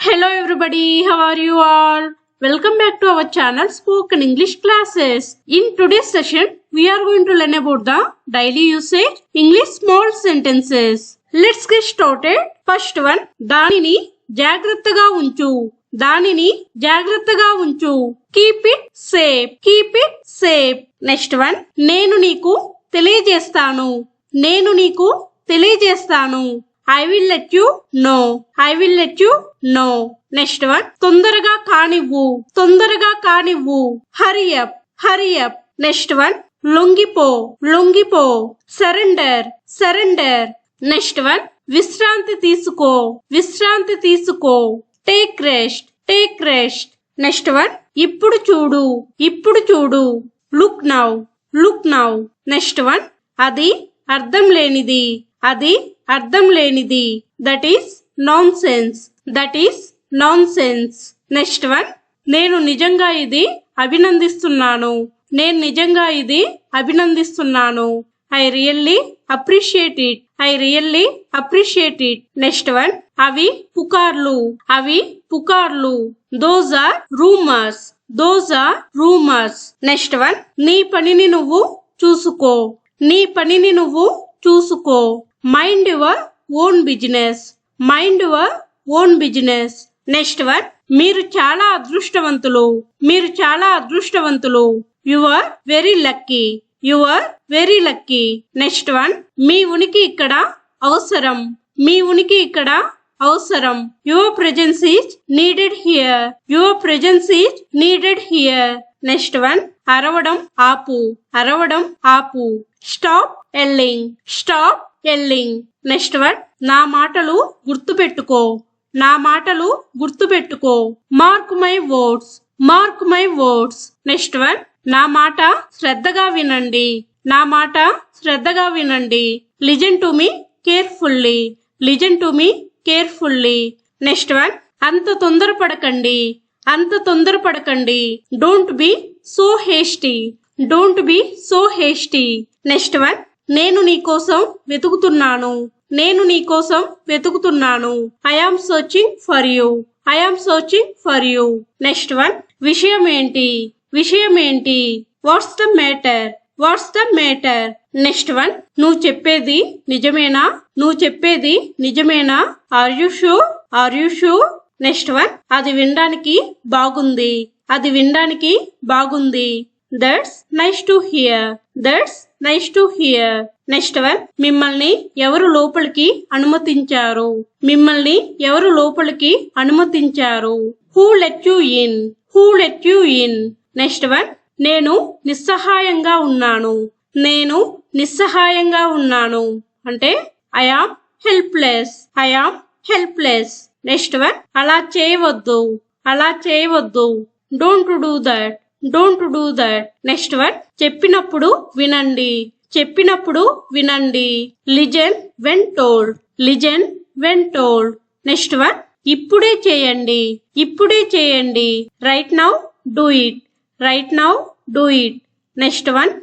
Hello everybody, how are you all? Welcome back to our channel Spoken English Classes. In today's session, we are going to learn about the daily usage English small sentences. Let's get started. First one, దానిని జాగ్రత్తగా ఉంచు. దానిని జాగ్రత్తగా ఉంచు. Keep it safe. Keep it safe. Next one, నేను నీకు తెలియజేస్తాను. నేను నీకు తెలియజేస్తాను. I will let you know. I will let you know. Next one. తొందరగా కానివ్వు. తొందరగా కానివ్వు. Hurry up. Hurry up. Next one. లొంగిపో. లొంగిపో. Surrender. Surrender. Next one. విశ్రాంతి తీసుకో. విశ్రాంతి తీసుకో. Take rest. Take rest. Next one. ఇప్పుడు చూడు. ఇప్పుడు చూడు. Look now. Look now. Next one. అది అర్థం లేనిది. అది అర్థం లేనిది. That is nonsense. That is nonsense. Next one, నేను నిజంగా ఇది అభినందిస్తున్నాను. నేను నిజంగా ఇది అభినందిస్తున్నాను. I really appreciate it. I really appreciate it. Next one, అవి పుకార్లు. అవి పుకార్లు. Those are rumours. Those are rumours. Next one, నీ పనిని నువ్వు చూసుకో. నీ పనిని నువ్వు చూసుకో. Mind your own business. Mind your own business. Next one, మీరు చాలా అదృష్టవంతులు. మీరు చాలా అదృష్టవంతులు. You are very lucky. You are very lucky. Next one, మీ ఉనికి ఇక్కడ అవసరం. మీ ఉనికి ఇక్కడ అవసరం. Your presence is needed here. Your presence is needed here. Next one, అరవడం ఆపు. అరవడం ఆపు. Stop yelling. Stop yelling. Next one, నా మాటలు గుర్తుపెట్టుకో. నా మాటలు గుర్తుపెట్టుకో. Mark my words. Mark my words. Next one, నా మాట శ్రద్ధగా వినండి. నా మాట శ్రద్ధగా వినండి. Listen to me carefully. Listen to me carefully. Next one, అంత తొందరపడకండి. అంత తొందరపడకండి. Don't be so hasty. Don't be so hasty. Next one, నేను నీ కోసం వెతుకుతున్నాను. నేను నీ కోసం వెతుకుతున్నాను. I am searching for you. I am searching for you. Next one, విషయం ఏంటి. విషయం ఏంటి. What's the matter. What's the matter. Next one, నువ్వు చెప్పేది నిజమేనా. నువ్వు చెప్పేది నిజమేనా. Are you sure. Are you sure. Next one, అది వినడానికి బాగుంది. అది వినడానికి బాగుంది. That's nice to here. That's nice to hear. Next one, మిమ్మల్ని ఎవరు లోపలికి అనుమతించారు. మిమ్మల్ని ఎవరు లోపలికి అనుమతించారు. Who let you in. Who let you in. Next one, నేను నిస్సహాయంగా ఉన్నాను. నేను నిస్సహాయంగా ఉన్నాను అంటే I am helpless. I am helpless. Next one, అలా చేయవద్దు. అలా చేయవద్దు. Don't do that. Don't do that. Next one, చెప్పినప్పుడు వినండి. చెప్పినప్పుడు వినండి. Listen when told. Listen when told. Next one, ఇప్పుడే చేయండి. ఇప్పుడే చేయండి. Right now do it. Right now do it. Next one,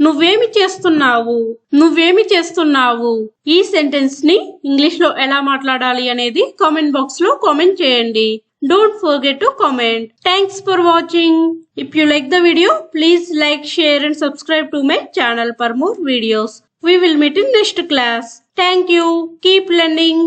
నువ్వేమి చేస్తున్నావు. నువ్వేమి చేస్తున్నావు. ఈ సెంటెన్స్ ని ఇంగ్లీష్ లో ఎలా మాట్లాడాలి అనేది కామెంట్ బాక్స్ లో కామెంట్ చేయండి. Don't forget to comment. Thanks for watching. If you like the video, please like, share and subscribe to my channel for more videos. We will meet in next class. Thank you. Keep learning.